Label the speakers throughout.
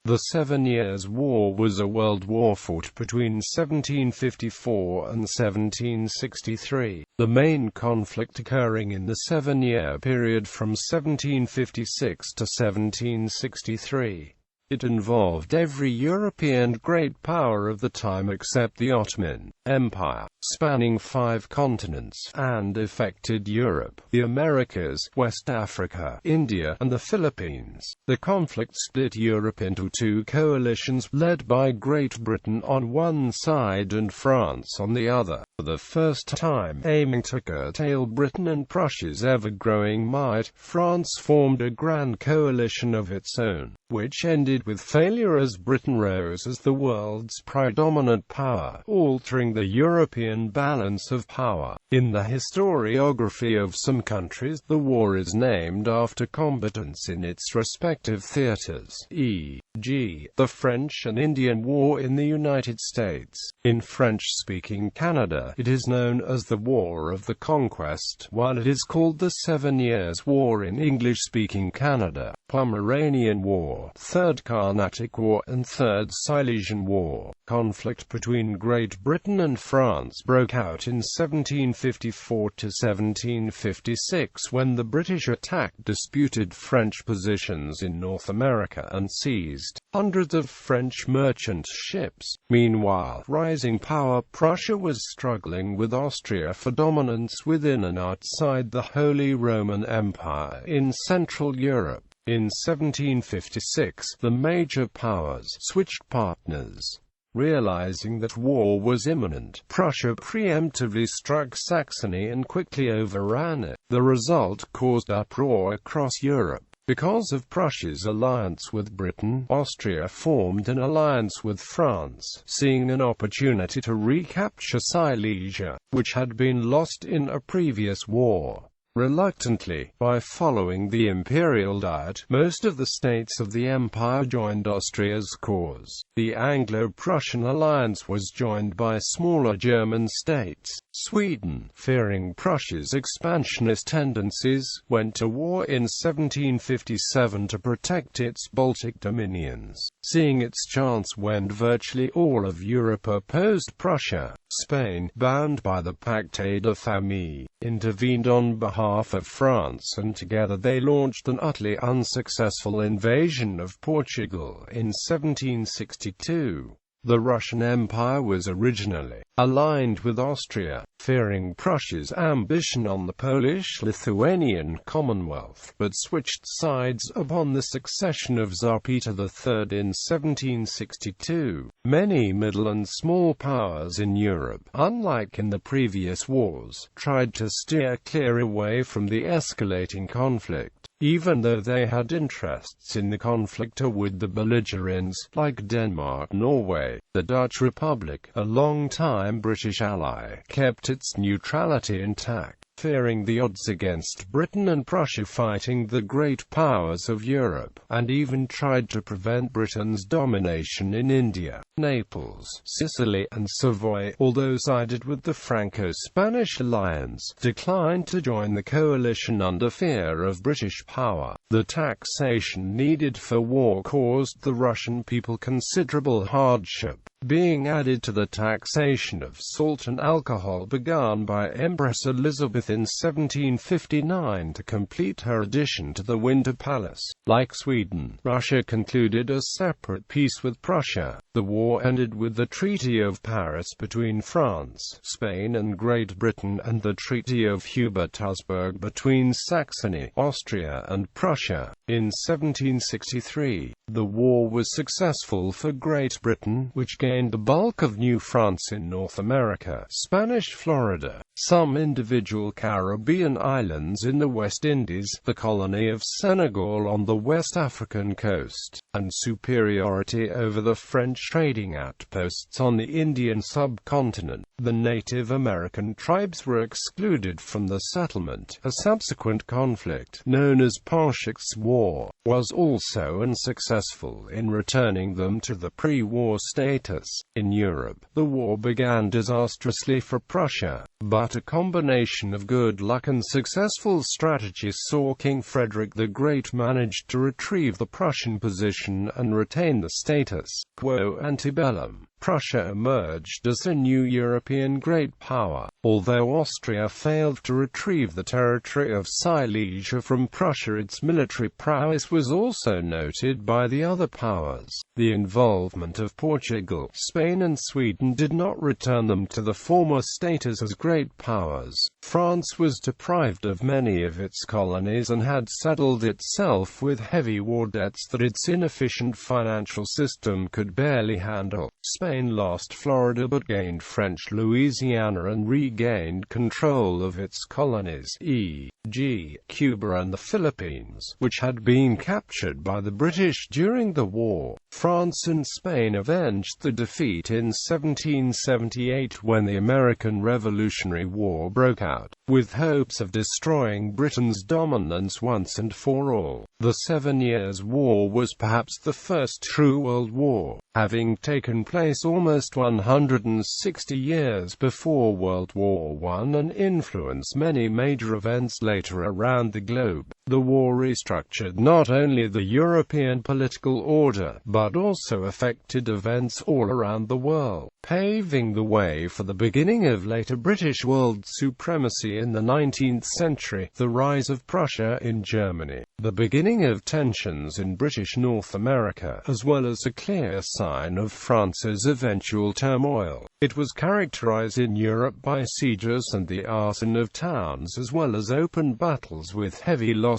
Speaker 1: The 7 Years' War was a world war fought between 1754 and 1763, the main conflict occurring in the 7-year period from 1756 to 1763. It involved every European great power of the time except the Ottoman Empire, spanning 5 continents, and affected Europe, the Americas, West Africa, India, and the Philippines. The conflict split Europe into 2 coalitions, led by Great Britain on one side and France on the other, for the first time aiming to curtail Britain and Prussia's ever-growing might. France formed a grand coalition of its own, which ended with failure as Britain rose as the world's predominant power, altering the European balance of power. In the historiography of some countries, the war is named after combatants in its respective theaters, e.g., the French and Indian War in the United States. In French-speaking Canada, it is known as the War of the Conquest, while it is called the 7 Years' War in English-speaking Canada, Pomeranian War, Third Carnatic War, and Third Silesian War. Conflict between Great Britain and France broke out in 1754 to 1756 when the British attacked disputed French positions in North America and seized hundreds of French merchant ships. Meanwhile, rising power Prussia was struggling with Austria for dominance within and outside the Holy Roman Empire in Central Europe. In 1756, the major powers switched partners. Realizing that war was imminent, Prussia preemptively struck Saxony and quickly overran it. The result caused uproar across Europe. Because of Prussia's alliance with Britain, Austria formed an alliance with France, seeing an opportunity to recapture Silesia, which had been lost in a previous war. Reluctantly, by following the Imperial Diet, most of the states of the empire joined Austria's cause. The Anglo-Prussian alliance was joined by smaller German states. Sweden, fearing Prussia's expansionist tendencies, went to war in 1757 to protect its Baltic dominions. Seeing its chance when virtually all of Europe opposed Prussia, Spain, bound by the Pacte de Famille, intervened on behalf of France, and together they launched an utterly unsuccessful invasion of Portugal in 1762. The Russian Empire was originally aligned with Austria, fearing Prussia's ambition on the Polish-Lithuanian Commonwealth, but switched sides upon the succession of Tsar Peter III in 1762. Many middle and small powers in Europe, unlike in the previous wars, tried to steer clear away from the escalating conflict, even though they had interests in the conflict or with the belligerents, like Denmark. Norway, the Dutch Republic, a long-time British ally, kept its neutrality intact, fearing the odds against Britain and Prussia fighting the great powers of Europe, and even tried to prevent Britain's domination in India, Naples, Sicily, and Savoy, although sided with the Franco-Spanish alliance, declined to join the coalition under fear of British power. The taxation needed for war caused the Russian people considerable hardship, being added to the taxation of salt and alcohol begun by Empress Elizabeth in 1759 to complete her addition to the Winter Palace. Like Sweden, Russia concluded a separate peace with Prussia. The war ended with the Treaty of Paris between France, Spain, and Great Britain, and the Treaty of Hubert-Augsburg between Saxony, Austria, and Prussia. In 1763, the war was successful for Great Britain, which gained the bulk of New France in North America, Spanish Florida, some individual Caribbean islands in the West Indies, the colony of Senegal on the West African coast, and superiority over the French trading outposts on the Indian subcontinent. The Native American tribes were excluded from the settlement. A subsequent conflict, known as Pontiac's War, was also unsuccessful in returning them to the pre-war status. In Europe, the war began disastrously for Prussia. But a combination of good luck and successful strategies saw King Frederick the Great manage to retrieve the Prussian position and retain the status quo ante bellum. Prussia emerged as a new European great power, although Austria failed to retrieve the territory of Silesia from Prussia. Its military prowess was also noted by the other powers. The involvement of Portugal, Spain and Sweden did not return them to the former status as great powers. France was deprived of many of its colonies and had saddled itself with heavy war debts that its inefficient financial system could barely handle. Spain lost Florida but gained French Louisiana and regained control of its colonies, e.g., Cuba and the Philippines, which had been captured by the British during the war. France and Spain avenged the defeat in 1778 when the American Revolutionary War broke out, with hopes of destroying Britain's dominance once and for all. The 7 Years' War was perhaps the first true World War, having taken place almost 160 years before World War I and influenced many major events later around the globe. The war restructured not only the European political order, but also affected events all around the world, paving the way for the beginning of later British world supremacy in the 19th century, the rise of Prussia in Germany, the beginning of tensions in British North America, as well as a clear sign of France's eventual turmoil. It was characterized in Europe by sieges and the arson of towns as well as open battles with heavy losses.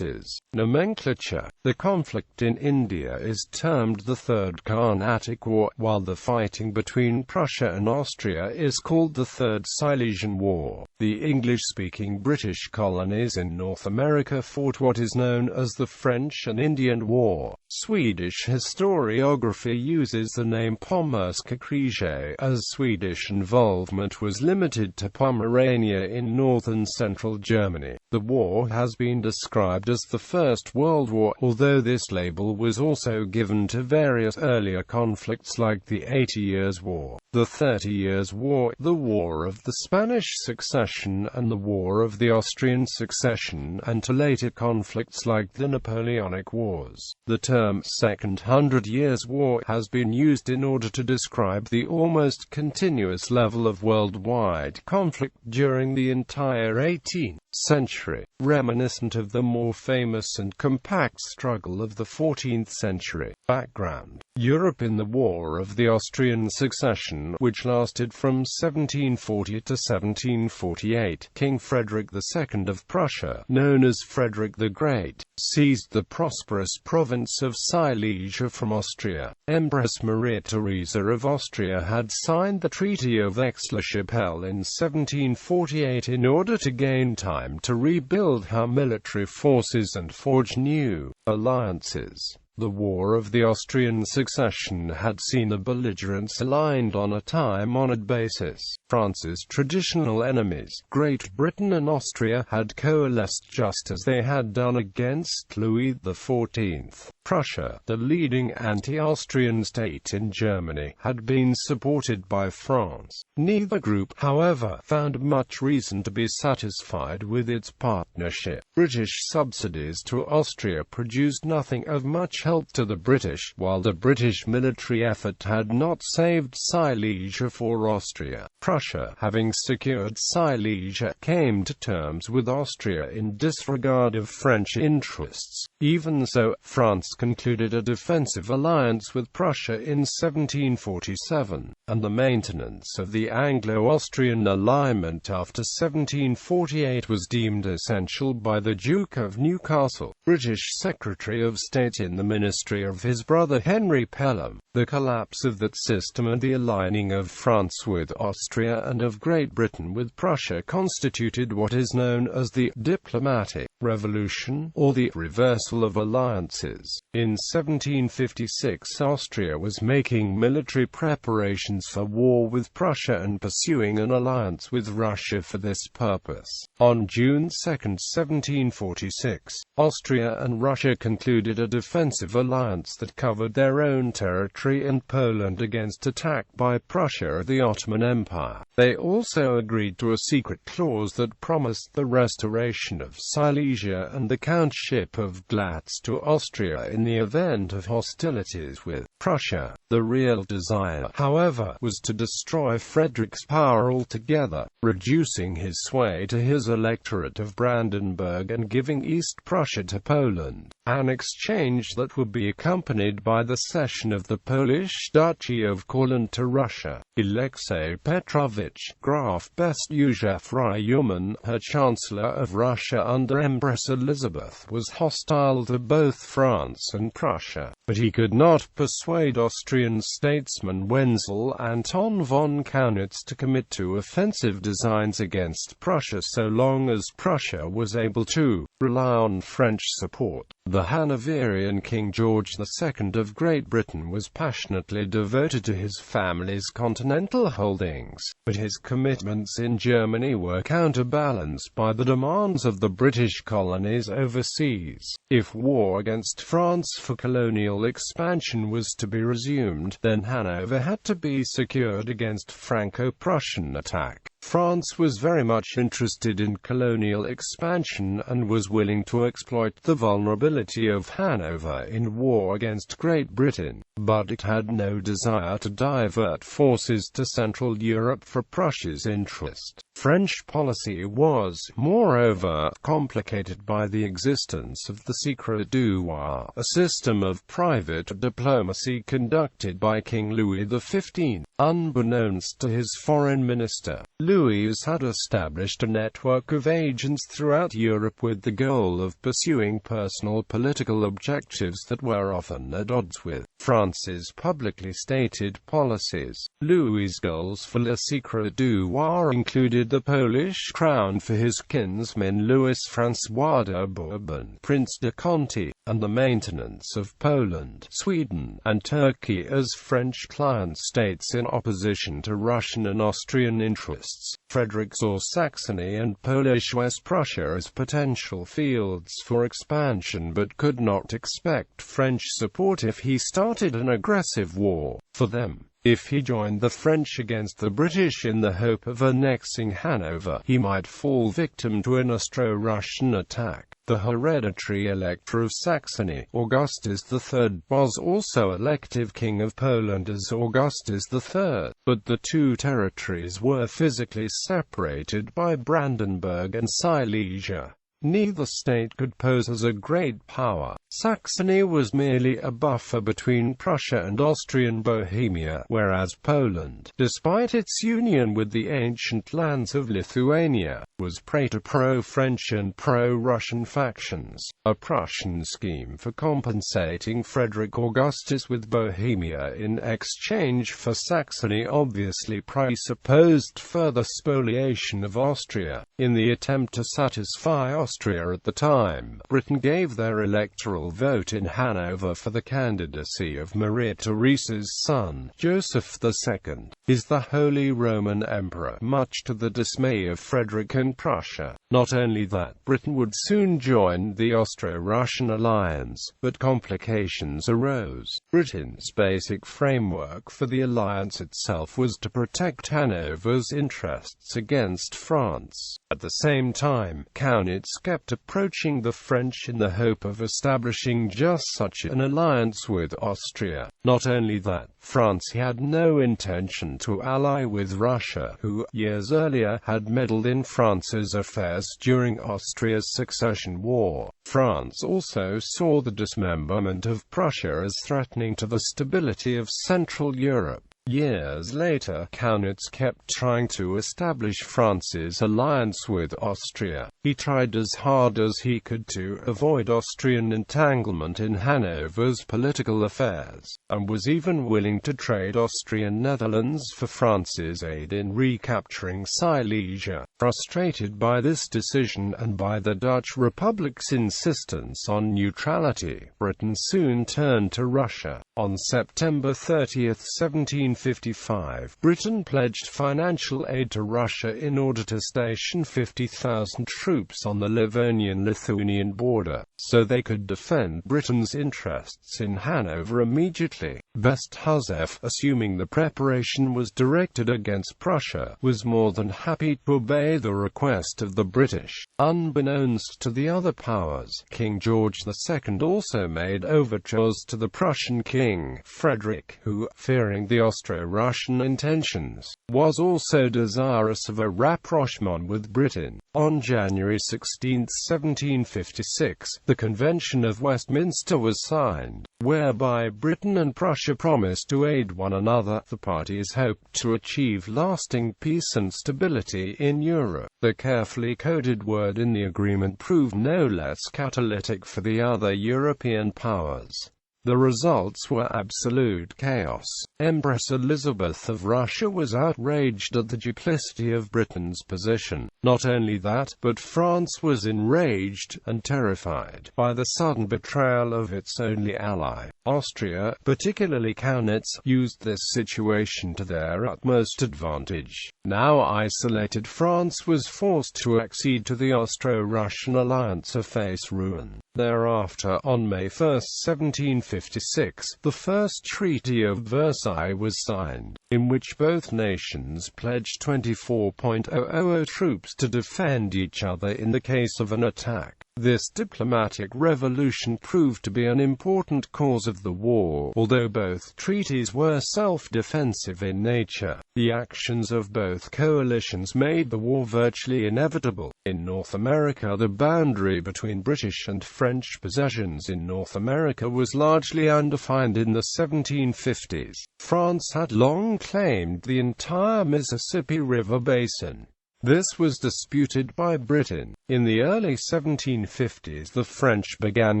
Speaker 1: Nomenclature. The conflict in India is termed the Third Carnatic War, while the fighting between Prussia and Austria is called the Third Silesian War. The English-speaking British colonies in North America fought what is known as the French and Indian War. Swedish historiography uses the name Pommerska Kriget, as Swedish involvement was limited to Pomerania in northern central Germany. The war has been described as the First World War, although this label was also given to various earlier conflicts like the 80 Years' War, the 30 Years' War, the War of the Spanish Succession and the War of the Austrian Succession, and to later conflicts like the Napoleonic Wars. The term Second Hundred Years' War has been used in order to describe the almost continuous level of worldwide conflict during the entire 18th century, reminiscent of the more famous and compact struggle of the 14th century. Background: Europe in the War of the Austrian Succession, which lasted from 1740 to 1748. King Frederick II of Prussia, known as Frederick the Great, seized the prosperous province of Silesia from Austria. Empress Maria Theresa of Austria had signed the Treaty of Aix-la-Chapelle in 1748 in order to gain time to rebuild her military forces and forge new alliances. The War of the Austrian Succession had seen the belligerents aligned on a time-honored basis. France's traditional enemies, Great Britain and Austria, had coalesced just as they had done against Louis XIV. Prussia, the leading anti-Austrian state in Germany, had been supported by France. Neither group, however, found much reason to be satisfied with its partnership. British subsidies to Austria produced nothing of much help to the British, while the British military effort had not saved Silesia for Austria. Prussia, having secured Silesia, came to terms with Austria in disregard of French interests. Even so, France concluded a defensive alliance with Prussia in 1747, and the maintenance of the Anglo-Austrian alignment after 1748 was deemed essential by the Duke of Newcastle, British Secretary of State in the ministry of his brother Henry Pelham. The collapse of that system and the aligning of France with Austria and of Great Britain with Prussia constituted what is known as the diplomatic revolution, or the reversal of alliances. In 1756, Austria was making military preparations for war with Prussia and pursuing an alliance with Russia for this purpose. On June 2, 1746, Austria and Russia concluded a defensive alliance that covered their own territory and Poland against attack by Prussia or the Ottoman Empire. They also agreed to a secret clause that promised the restoration of Silesia and the Countship of Glatz to Austria in the event of hostilities with Prussia. The real desire, however, was to destroy Frederick's power altogether, reducing his sway to his electorate of Brandenburg and giving East Prussia to Poland, an exchange that would be accompanied by the cession of the Polish Duchy of Courland to Russia. Alexei Petrovich Graf Bestujev-Ryumin, her Chancellor of Russia under Empress Elizabeth, was hostile to both France and Prussia, but he could not persuade Austrian statesman Wenzel Anton von Kaunitz to commit to offensive designs against Prussia so long as Prussia was able to rely on French support. The Hanoverian King George II of Great Britain was passionately devoted to his family's continental holdings, but his commitments in Germany were counterbalanced by the demands of the British colonies overseas. If war against France for colonial expansion was to be resumed, then Hanover had to be secured against Franco-Prussian attack. France was very much interested in colonial expansion and was willing to exploit the vulnerability of Hanover in war against Great Britain, but it had no desire to divert forces to Central Europe for Prussia's interest. French policy was, moreover, complicated by the existence of the secret du roi, a system of private diplomacy conducted by King Louis XV. Unbeknownst to his foreign minister, Louis had established a network of agents throughout Europe with the goal of pursuing personal political objectives that were often at odds with France's publicly stated policies. Louis's goals for Le Secret du Roi included the Polish crown for his kinsman Louis-François de Bourbon, Prince de Conti, and the maintenance of Poland, Sweden, and Turkey as French client states in opposition to Russian and Austrian interests. Frederick saw Saxony and Polish West Prussia as potential fields for expansion but could not expect French support if he started an aggressive war for them. If he joined the French against the British in the hope of annexing Hanover, he might fall victim to an Austro-Russian attack. The hereditary Elector of Saxony, Augustus III, was also elective King of Poland as Augustus III, but the two territories were physically separated by Brandenburg and Silesia. Neither state could pose as a great power. Saxony was merely a buffer between Prussia and Austrian Bohemia, whereas Poland, despite its union with the ancient lands of Lithuania, was prey to pro-French and pro-Russian factions. A Prussian scheme for compensating Frederick Augustus with Bohemia in exchange for Saxony obviously presupposed further spoliation of Austria. In the attempt to satisfy Austria at the time, Britain gave their electoral vote in Hanover for the candidacy of Maria Theresa's son, Joseph II, is the Holy Roman Emperor, much to the dismay of Frederick and Prussia. Not only that, Britain would soon join the Austro-Russian alliance, but complications arose. Britain's basic framework for the alliance itself was to protect Hanover's interests against France. At the same time, Kaunitz kept approaching the French in the hope of establishing just such an alliance with Austria. Not only that, France had no intention to ally with Russia, who, years earlier, had meddled in France's affairs during Austria's succession war. France also saw the dismemberment of Prussia as threatening to the stability of Central Europe. Years later, Kaunitz kept trying to establish France's alliance with Austria. He tried as hard as he could to avoid Austrian entanglement in Hanover's political affairs, and was even willing to trade Austrian Netherlands for France's aid in recapturing Silesia. Frustrated by this decision and by the Dutch Republic's insistence on neutrality, Britain soon turned to Russia. On September 30, 1755, Britain pledged financial aid to Russia in order to station 50,000 troops on the Livonian-Lithuanian border, so they could defend Britain's interests in Hanover immediately. Besthusev, assuming the preparation was directed against Prussia, was more than happy to obey the request of the British. Unbeknownst to the other powers, King George II also made overtures to the Prussian king, Frederick, who, fearing the Austro-Russian intentions, was also desirous of a rapprochement with Britain. On January 16, 1756, the Convention of Westminster was signed, whereby Britain and Prussia promised to aid one another. The parties hoped to achieve lasting peace and stability in Europe. The carefully coded word in the agreement proved no less catalytic for the other European powers. The results were absolute chaos. Empress Elizabeth of Russia was outraged at the duplicity of Britain's position. Not only that, but France was enraged and terrified by the sudden betrayal of its only ally. Austria, particularly Kaunitz, used this situation to their utmost advantage. Now isolated, France was forced to accede to the Austro-Russian alliance or face ruin. Thereafter, on May 1, 1756, the First Treaty of Versailles was signed, in which both nations pledged 24,000 troops to defend each other in the case of an attack. This diplomatic revolution proved to be an important cause of the war. Although both treaties were self-defensive in nature, the actions of both coalitions made the war virtually inevitable. In North America, the boundary between British and French possessions in North America was largely undefined in the 1750s. France had long claimed the entire Mississippi River basin. This was disputed by Britain. In the early 1750s, the French began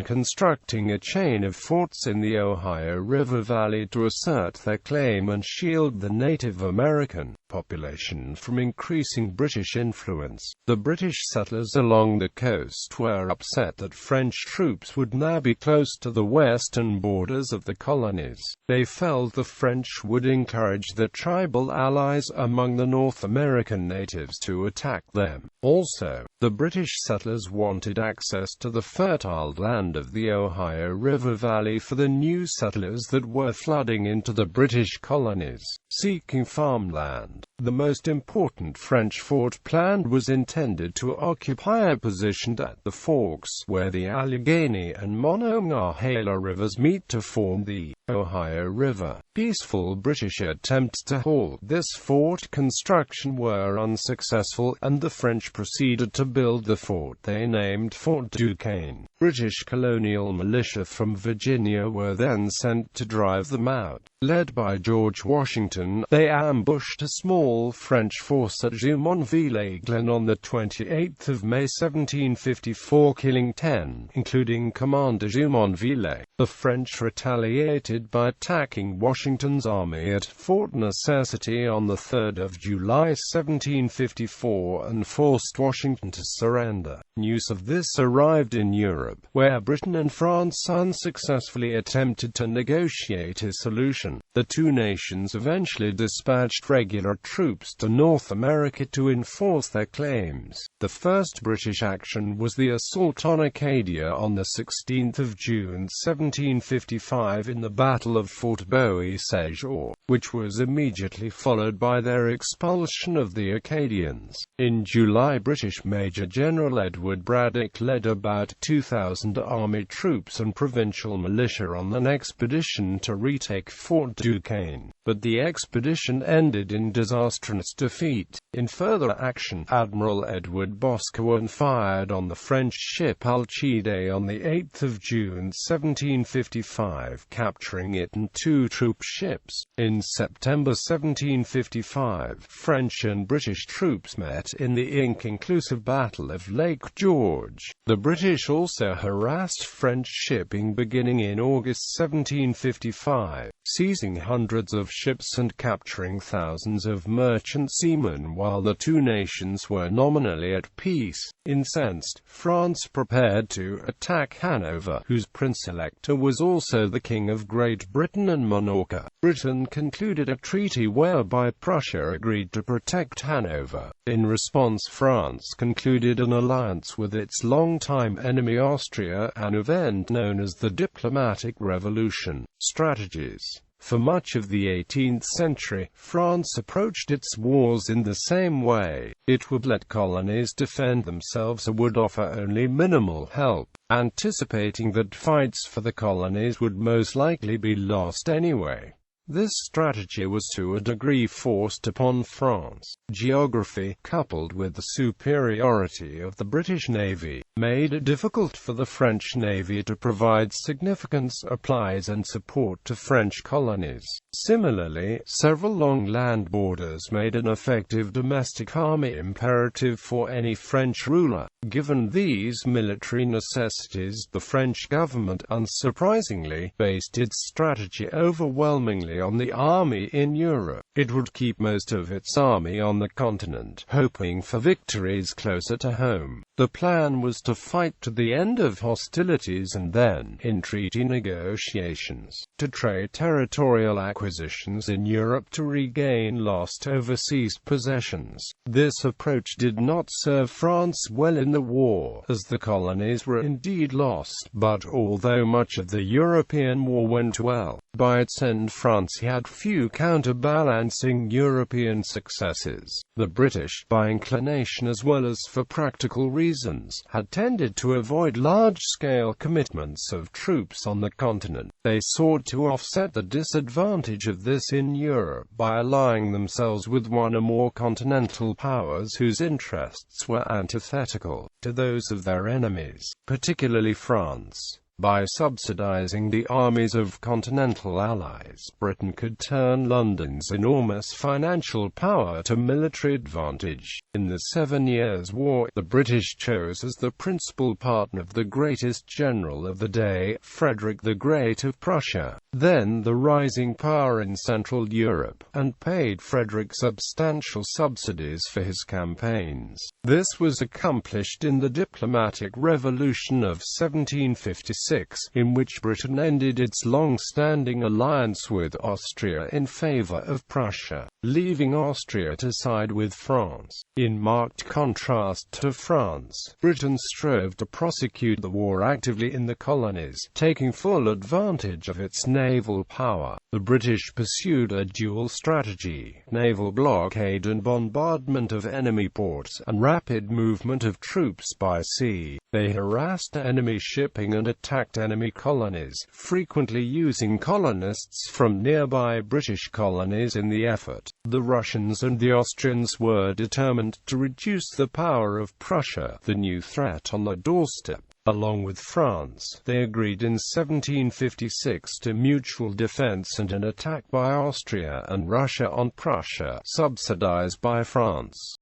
Speaker 1: constructing a chain of forts in the Ohio River Valley to assert their claim and shield the Native American population from increasing British influence. The British settlers along the coast were upset that French troops would now be close to the western borders of the colonies. They felt the French would encourage their tribal allies among the North American natives to attack them. Also, the British settlers wanted access to the fertile land of the Ohio River Valley for the new settlers that were flooding into the British colonies, seeking farmland. The most important French fort planned was intended to occupy a position at the forks, where the Allegheny and Monongahela rivers meet to form the Ohio River. Peaceful British attempts to halt this fort construction were unsuccessful, and the French proceeded to build the fort they named Fort Duquesne. British colonial militia from Virginia were then sent to drive them out. Led by George Washington, they ambushed a small French force at Jumonville-Glen on 28 May 1754, killing 10, including Commander Jumonville. The French retaliated by attacking Washington's army at Fort Necessity on 3 July 1754 and forced Washington to surrender. News of this arrived in Europe, where Britain and France unsuccessfully attempted to negotiate a solution. The two nations eventually dispatched regular troops to North America to enforce their claims. The first British action was the assault on Acadia on 16 June 1755 in the Battle of Fort Beauséjour, which was immediately followed by their expulsion of the Acadians. In July, British Major General Edward Braddock led about 2,000 army troops and provincial militia on an expedition to retake Fort Duquesne, but the expedition ended in disastrous defeat. In further action, Admiral Edward Boscawen fired on the French ship Alcide on 8 June 1755, capturing capturing it and 2 troop ships. In September 1755, French and British troops met in the inconclusive Battle of Lake George. The British also harassed French shipping beginning in August 1755, seizing hundreds of ships and capturing thousands of merchant seamen while the two nations were nominally at peace. Incensed, France prepared to attack Hanover, whose Prince-Elector was also the King of Great Britain and Minorca. Britain concluded a treaty whereby Prussia agreed to protect Hanover. In response, France concluded an alliance with its longtime enemy Austria, an event known as the Diplomatic Revolution. Strategies. For much of the 18th century, France approached its wars in the same way. It would let colonies defend themselves or would offer only minimal help, anticipating that fights for the colonies would most likely be lost anyway. This strategy was to a degree forced upon France. Geography, coupled with the superiority of the British Navy, made it difficult for the French Navy to provide significant supplies and support to French colonies. Similarly, several long land borders made an effective domestic army imperative for any French ruler. Given these military necessities, the French government, unsurprisingly, based its strategy overwhelmingly on the army in Europe. It would keep most of its army on the continent, hoping for victories closer to home. The plan was to fight to the end of hostilities and then, in treaty negotiations, to trade territorial acquisitions in Europe to regain lost overseas possessions. This approach did not serve France well in the war, as the colonies were indeed lost, but although much of the European war went well, by its end France had few counterbalancing European successes. The British, by inclination as well as for practical reasons, had tended to avoid large-scale commitments of troops on the continent. They sought to offset the disadvantage of this in Europe by allying themselves with one or more continental powers whose interests were antithetical to those of their enemies, particularly France. By subsidizing the armies of continental allies, Britain could turn London's enormous financial power to military advantage. In the 7 Years' War, the British chose as the principal partner of the greatest general of the day, Frederick the Great of Prussia, then the rising power in Central Europe, and paid Frederick substantial subsidies for his campaigns. This was accomplished in the diplomatic revolution of 1756. In which Britain ended its long-standing alliance with Austria in favor of Prussia, leaving Austria to side with France. In marked contrast to France, Britain strove to prosecute the war actively in the colonies, taking full advantage of its naval power. The British pursued a dual strategy: naval blockade and bombardment of enemy ports, and rapid movement of troops by sea. They harassed enemy shipping and attacked enemy colonies, frequently using colonists from nearby British colonies in the effort. The Russians and the Austrians were determined to reduce the power of Prussia, the new threat on the doorstep. Along with France, they agreed in 1756 to mutual defense and an attack by Austria and Russia on Prussia, subsidized by France.